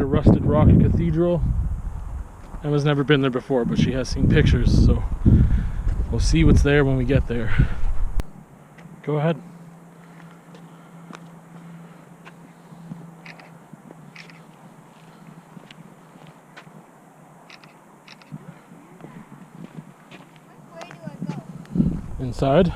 to Rusted Rock Cathedral. Emma's never been there before, but she has seen pictures, so we'll see what's there when we get there. Go ahead. Which way do I go? Inside.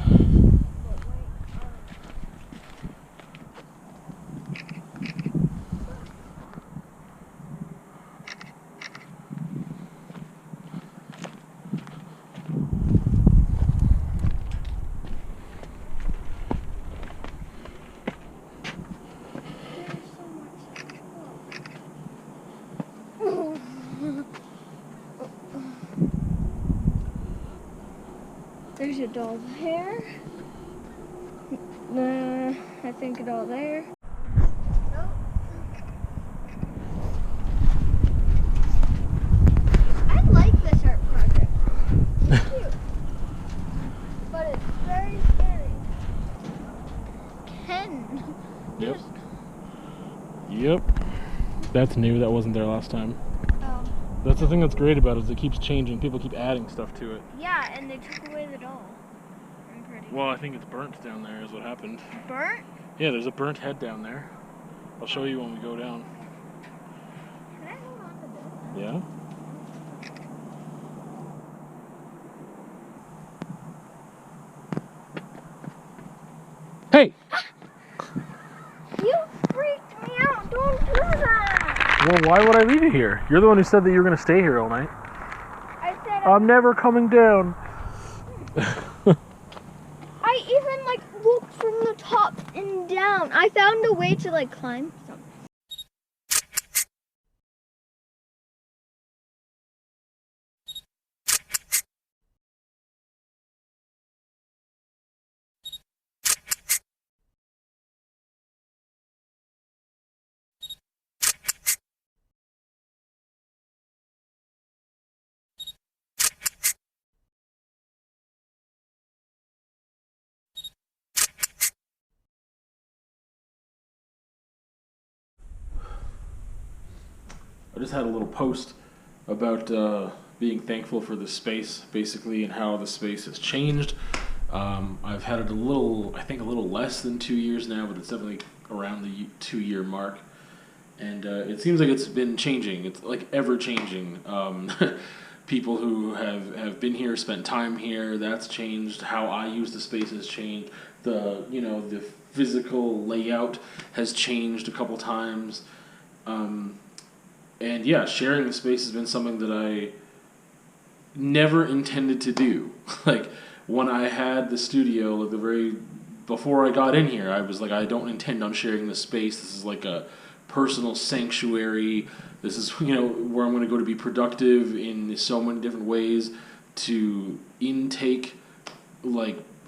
There's a doll there. I think a doll there. Nope. I like this art project. It's cute. But it's very scary. Ken. Yep. Yep. That's new. That wasn't there last time. Oh. That's the thing that's great about it, is it keeps changing. People keep adding stuff to it. Yeah, and they took away the doll. I'm pretty. Well, I think it's burnt down there is what happened. Burnt? Yeah, there's a burnt head down there. I'll show you when we go down. Can I hold on to this? Yeah? Hey! You freaked me out. Don't do that. Well, why would I leave you here? You're the one who said that you were going to stay here all night. I said I'm never coming down. I even looked from the top and down. I found a way to climb something. I just had a little post about being thankful for the space, basically, and how the space has changed. I've had it I think a little less than 2 years now, but it's definitely around the 2-year mark. And it seems like it's been changing. It's ever changing. People who have been here, spent time here, that's changed. How I use the space has changed. The physical layout has changed a couple times. And yeah, sharing the space has been something that I never intended to do. When I had the studio, before I got in here, I was I don't intend on sharing this space. This is a personal sanctuary. This is, where I'm going to go to be productive in so many different ways, to intake,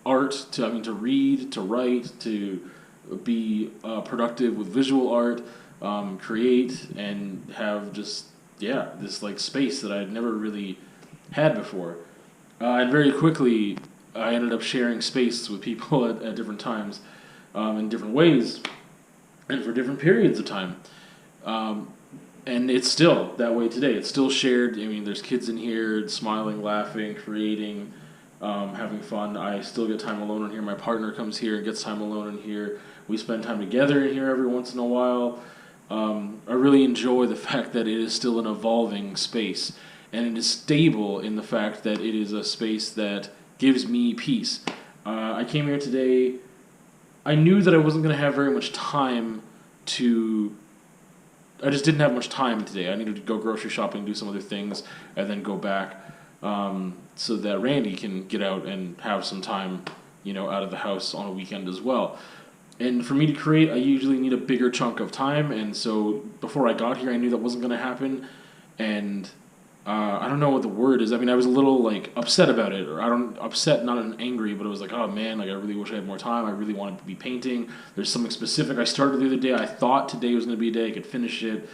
art, to read, to write, to be productive with visual art, create, and have just, this space that I'd never really had before. And very quickly, I ended up sharing space with people at different times, in different ways, and for different periods of time. And it's still that way today. It's still shared. There's kids in here smiling, laughing, creating, having fun. I still get time alone in here. My partner comes here and gets time alone in here. We spend time together in here every once in a while. I really enjoy the fact that it is still an evolving space, and it is stable in the fact that it is a space that gives me peace. I came here today. I knew that I wasn't going to have very much time I just didn't have much time today. I needed to go grocery shopping, do some other things, and then go back, so that Randy can get out and have some time, out of the house on a weekend as well. And for me to create, I usually need a bigger chunk of time, and so before I got here, I knew that wasn't going to happen, and I don't know what the word is. I was a little upset about it, or upset, not angry, but it was oh man, I really wish I had more time. I really wanted to be painting. There's something specific I started the other day. I thought today was going to be a day I could finish it,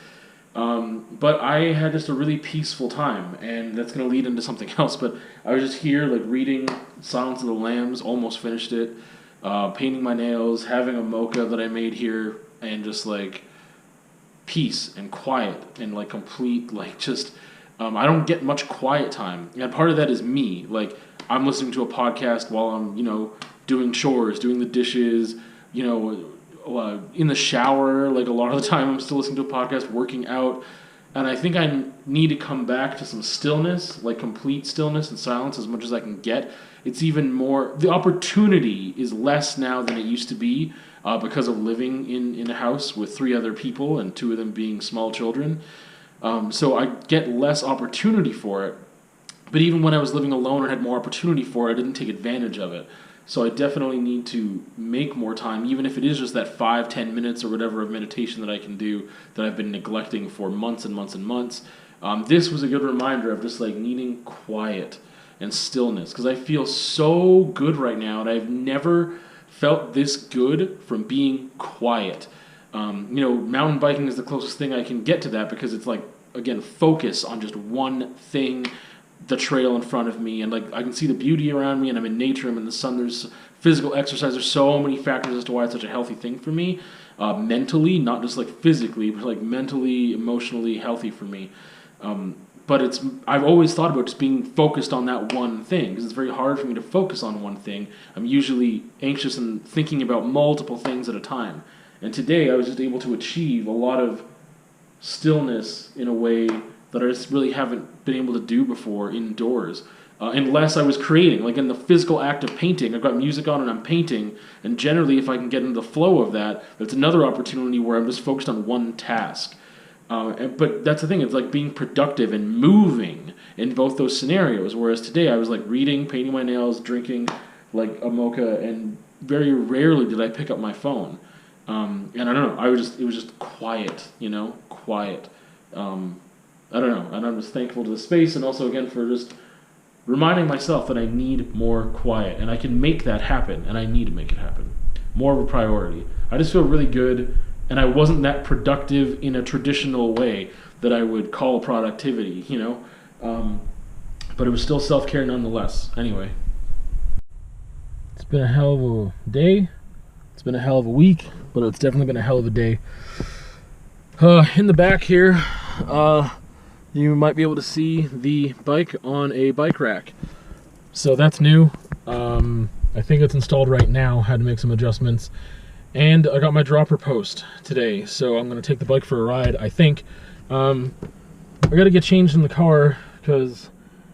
but I had just a really peaceful time, and that's going to lead into something else. But I was just here reading Silence of the Lambs, almost finished it, painting my nails, having a mocha that I made here, and just peace and quiet and like complete like just I don't get much quiet time, and part of that is me. Like I'm listening to a podcast while I'm doing chores, doing the dishes, in the shower. Like a lot of the time I'm still listening to a podcast, working out, and I think I need to come back to some stillness, like complete stillness and silence as much as I can get. It's even more, the opportunity is less now than it used to be because of living in a house with 3 other people and 2 of them being small children. So I get less opportunity for it. But even when I was living alone and had more opportunity for it, I didn't take advantage of it. So I definitely need to make more time, even if it is just that 5-10 minutes or whatever of meditation that I can do that I've been neglecting for months and months and months. This was a good reminder of just like needing quiet and stillness, because I feel so good right now, and I've never felt this good from being quiet. Mountain biking is the closest thing I can get to that, because it's like, again, focus on just one thing, the trail in front of me, and like I can see the beauty around me, and I'm in nature, I'm in the sun, there's physical exercise, there's so many factors as to why it's such a healthy thing for me, mentally, not just like physically, but like mentally, emotionally healthy for me. But I've always thought about just being focused on that one thing, because it's very hard for me to focus on one thing. I'm usually anxious and thinking about multiple things at a time. And today I was just able to achieve a lot of stillness in a way that I just really haven't been able to do before indoors. Unless I was creating, like in the physical act of painting. I've got music on and I'm painting, and generally if I can get into the flow of that, that's another opportunity where I'm just focused on one task. But that's the thing, it's like being productive and moving in both those scenarios, whereas today I was like reading, painting my nails, drinking like a mocha, and very rarely did I pick up my phone. And I don't know, it was just quiet, quiet. I don't know, and I'm just thankful to the space, and also again for just reminding myself that I need more quiet, and I can make that happen, and I need to make it happen. More of a priority. I just feel really good, and I wasn't that productive in a traditional way that I would call productivity, but it was still self-care nonetheless. Anyway. It's been a hell of a day. It's been a hell of a week, but it's definitely been a hell of a day. In the back here, you might be able to see the bike on a bike rack. So that's new. I think it's installed right now. Had to make some adjustments. And I got my dropper post today, so I'm going to take the bike for a ride, I think. I got to get changed in the car because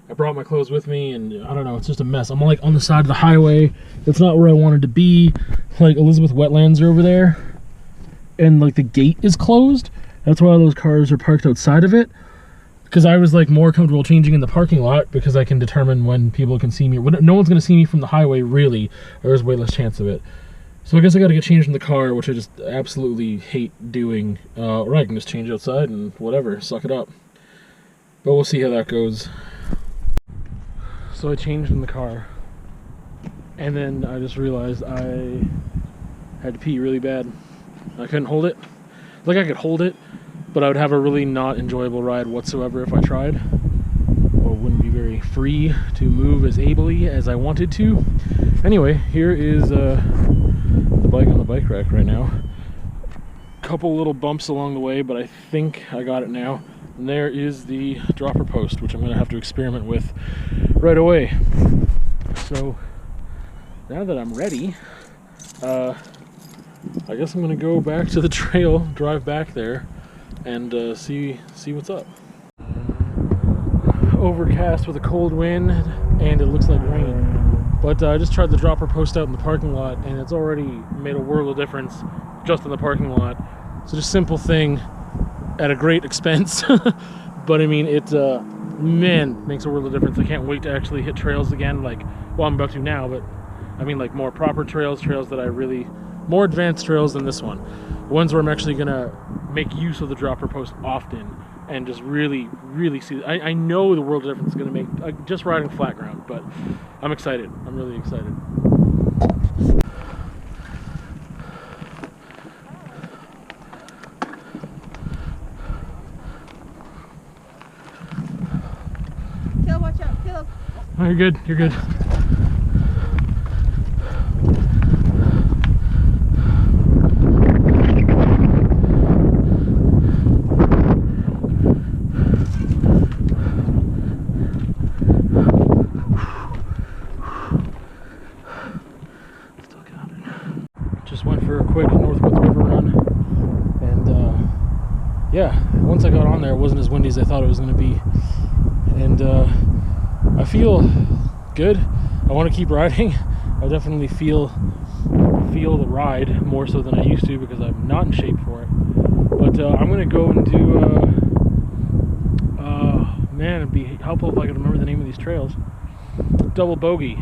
I brought my clothes with me, and I don't know, it's just a mess. I'm like on the side of the highway. It's not where I wanted to be. Like Elizabeth Wetlands are over there, and like the gate is closed. That's why all those cars are parked outside of it. Because I was like more comfortable changing in the parking lot because I can determine when people can see me. No one's going to see me from the highway, really, or there's way less chance of it. So I guess I got to get changed in the car, which I just absolutely hate doing. Or I can just change outside and whatever, suck it up. But we'll see how that goes. So I changed in the car, and then I just realized I had to pee really bad. I couldn't hold it. Like I could hold it, but I would have a really not enjoyable ride whatsoever if I tried. Or wouldn't be very free to move as ably as I wanted to. Anyway, here is the bike on the bike rack right now. Couple little bumps along the way, but I think I got it now. And there is the dropper post, which I'm going to have to experiment with right away. So now that I'm ready, I guess I'm going to go back to the trail, drive back there, and see what's up. Overcast with a cold wind, and it looks like rain. But I just tried the dropper post out in the parking lot, and it's already made a world of difference just in the parking lot. So just simple thing at a great expense. But I mean, it makes a world of difference. I can't wait to actually hit trails again, like, well, I'm about to now, but I mean like more proper trails that I really, more advanced trails than this one. Ones where I'm actually gonna make use of the dropper post often and just really, really see. I know the world of difference it's gonna make just riding flat ground, but I'm excited. I'm really excited. Caleb, watch out, Caleb. Oh, you're good. You're good. got on there, it wasn't as windy as I thought it was going to be. And I feel good. I want to keep riding. I definitely feel the ride more so than I used to because I'm not in shape for it. But I'm going to go and do, man, it'd be helpful if I could remember the name of these trails. Double Bogey,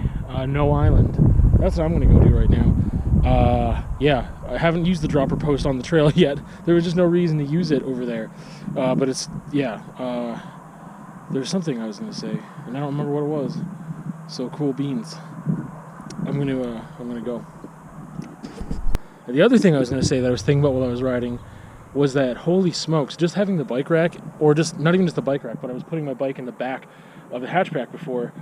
No Island. That's what I'm going to go do right now. Yeah, I haven't used the dropper post on the trail yet. There was just no reason to use it over there. But it's, yeah, there's something I was going to say, and I don't remember what it was. So cool beans. I'm gonna go. And the other thing I was going to say that I was thinking about while I was riding was that, holy smokes, just having the bike rack, or just, not even just the bike rack, but I was putting my bike in the back of the hatchback before,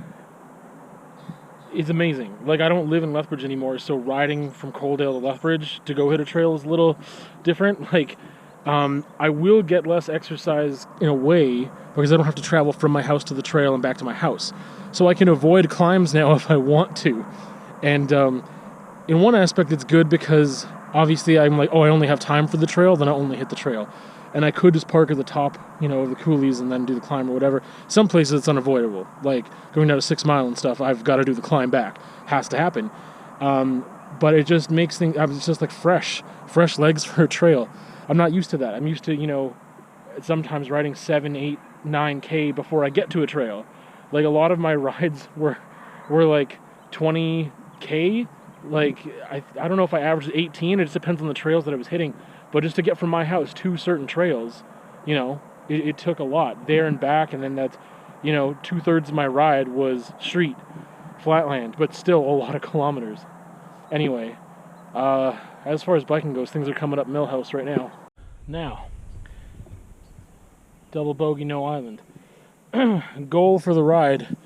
is amazing. Like, I don't live in Lethbridge anymore, so riding from Coaldale to Lethbridge to go hit a trail is a little different. Like, I will get less exercise in a way because I don't have to travel from my house to the trail and back to my house. So I can avoid climbs now if I want to. And in one aspect, it's good because obviously I'm like, oh, I only have time for the trail, then I only hit the trail. And I could just park at the top, you know, of the coulees and then do the climb or whatever. Some places it's unavoidable. Like going down to 6 Mile and stuff, I've got to do the climb back. Has to happen. But it just makes things, it's just like fresh legs for a trail. I'm not used to that. I'm used to, you know, sometimes riding 7, 8, 9K before I get to a trail. Like a lot of my rides were like 20K. Like, I don't know if I averaged 18. It just depends on the trails that I was hitting. But just to get from my house to certain trails, you know, it took a lot. There and back, and then that's, you know, 2/3 of my ride was street, flatland, but still a lot of kilometers. Anyway, as far as biking goes, things are coming up Millhouse right now. Now, Double Bogey, No Island. Goal for the ride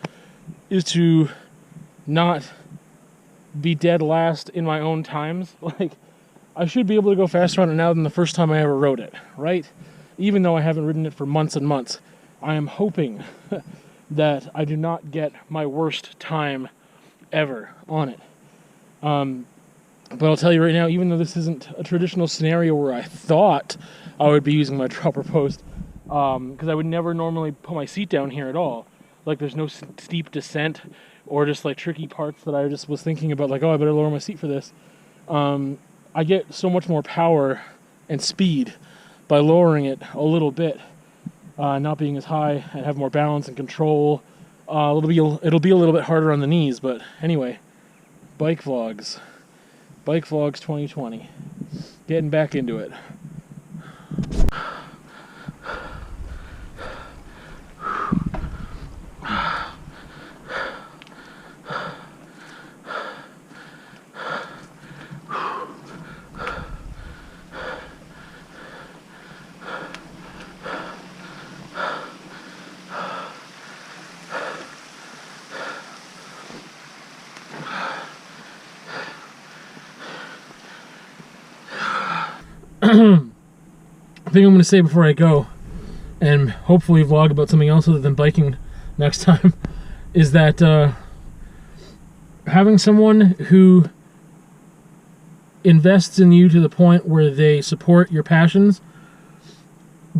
is to not be dead last in my own times. Like, I should be able to go faster on it now than the first time I ever rode it, right? Even though I haven't ridden it for months and months, I am hoping that I do not get my worst time ever on it. But I'll tell you right now, even though this isn't a traditional scenario where I thought I would be using my dropper post, because I would never normally put my seat down here at all. Like, there's no steep descent or just like tricky parts that I just was thinking about, like, oh, I better lower my seat for this. I get so much more power and speed by lowering it a little bit, not being as high, and have more balance and control. It'll be a little bit harder on the knees, but anyway, bike vlogs 2020, getting back into it. I think I'm going to say before I go, and hopefully vlog about something else other than biking next time, is that having someone who invests in you to the point where they support your passions,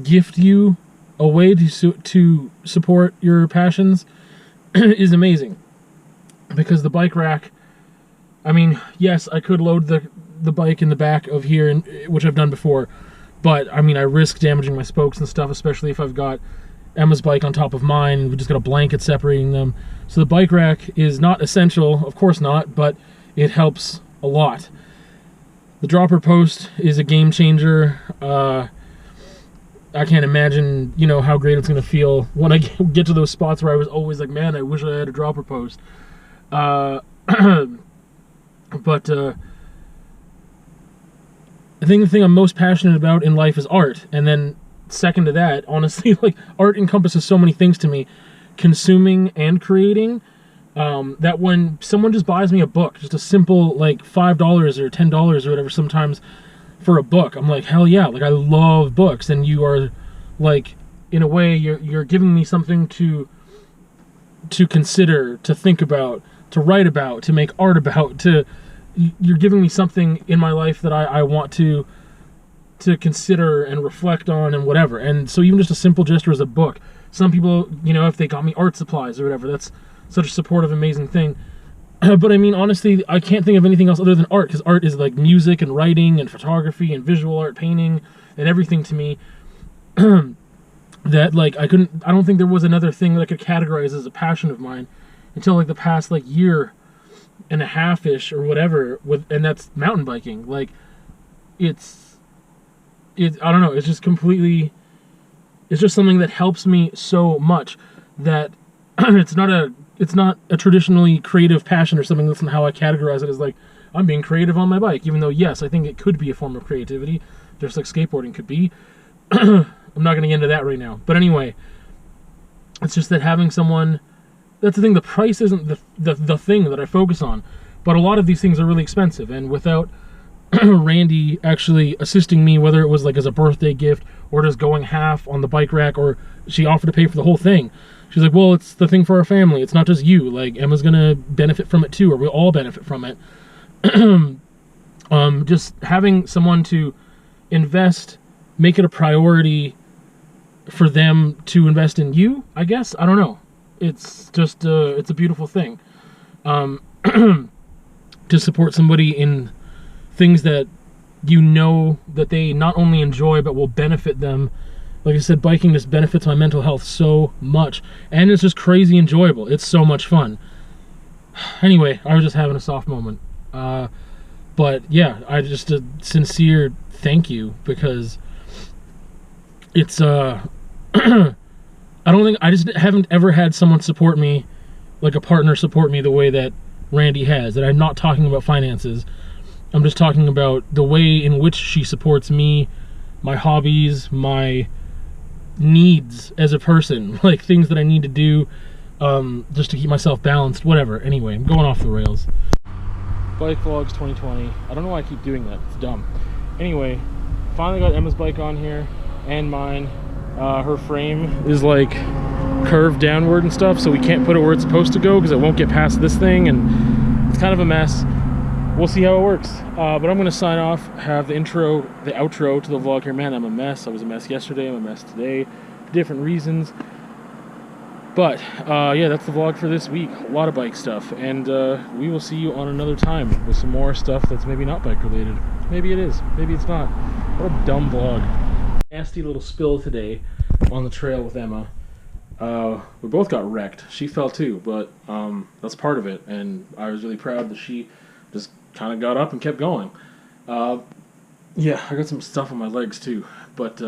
gift you a way to support your passions, is amazing. Because the bike rack, I mean, yes, I could load the bike in the back of here, which I've done before, but I mean, I risk damaging my spokes and stuff, especially if I've got Emma's bike on top of mine and we just got a blanket separating them. So the bike rack is not essential, of course not, but it helps a lot. The dropper post is a game changer. I can't imagine, you know, how great it's going to feel when I get to those spots where I was always like, man, I wish I had a dropper post. But I think the thing I'm most passionate about in life is art, and then second to that, honestly, like, art encompasses so many things to me, consuming and creating, that when someone just buys me a book, just a simple, like, $5 or $10 or whatever sometimes for a book, I'm like, hell yeah, like, I love books, and you are, like, in a way, you're giving me something to consider, to think about, to write about, to make art about, you're giving me something in my life that I want to to consider and reflect on and whatever. And so even just a simple gesture as a book. Some people, you know, if they got me art supplies or whatever, that's such a supportive, amazing thing. But I mean, honestly, I can't think of anything else other than art, because art is like music and writing and photography and visual art, painting and everything to me. That like I don't think there was another thing that I could categorize as a passion of mine until like the past like year and a half-ish or whatever, and that's mountain biking. Like I don't know, it's just completely, it's just something that helps me so much that it's not a traditionally creative passion or something. That's not how I categorize it, as like I'm being creative on my bike, even though yes, I think it could be a form of creativity, just like skateboarding could be. I'm not going to get into that right now, but anyway, it's just that having someone, that's the thing, the price isn't the thing that I focus on, but a lot of these things are really expensive, and without Randy actually assisting me, whether it was like as a birthday gift or just going half on the bike rack, or she offered to pay for the whole thing. She's like, well, it's the thing for our family. It's not just you. Like, Emma's going to benefit from it too, or we'll all benefit from it. Just having someone to invest, make it a priority for them to invest in you, I guess. I don't know. It's just, it's a beautiful thing. To support somebody in things that you know that they not only enjoy, but will benefit them. Like I said, biking just benefits my mental health so much. And it's just crazy enjoyable. It's so much fun. Anyway, I was just having a soft moment. But yeah, I just a sincere thank you, because it's I just haven't ever had someone support me, like a partner support me the way that Randy has. And I'm not talking about finances. I'm just talking about the way in which she supports me, my hobbies, my needs as a person, like things that I need to do just to keep myself balanced, whatever. Anyway, I'm going off the rails. Bike Vlogs 2020. I don't know why I keep doing that. It's dumb. Anyway, finally got Emma's bike on here, and mine. Her frame is like curved downward and stuff, so we can't put it where it's supposed to go because it won't get past this thing, and it's kind of a mess. We'll see how it works. But I'm going to sign off, have the outro to the vlog here. Man, I'm a mess. I was a mess yesterday, I'm a mess today, for different reasons. But, yeah, that's the vlog for this week. A lot of bike stuff. And we will see you on another time with some more stuff that's maybe not bike related. Maybe it is. Maybe it's not. What a dumb vlog. Nasty little spill today on the trail with Emma. We both got wrecked. She fell too, but that's part of it. And I was really proud that she just kind of got up and kept going. Yeah, I got some stuff on my legs too. But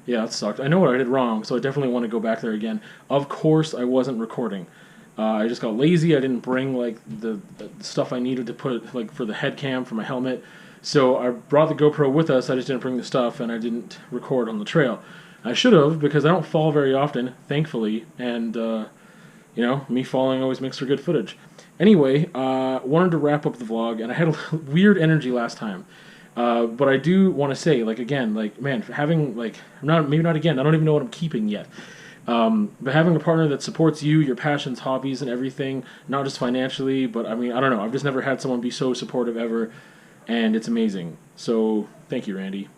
yeah, it sucked. I know what I did wrong, so I definitely want to go back there again. Of course, I wasn't recording. I just got lazy. I didn't bring like the stuff I needed to put like for the head cam for my helmet. So I brought the GoPro with us. I just didn't bring the stuff, and I didn't record on the trail. I should have, because I don't fall very often, thankfully, and you know, me falling always makes for good footage. Anyway, wanted to wrap up the vlog, and I had a weird energy last time. But I do want to say, like, again, like, man, having, like, maybe not again, I don't even know what I'm keeping yet. But having a partner that supports you, your passions, hobbies, and everything, not just financially, but, I mean, I don't know, I've just never had someone be so supportive ever, and it's amazing. So, thank you, Randy.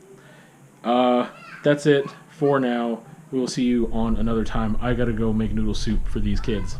That's it for now. We will see you on another time. I gotta go make noodle soup for these kids.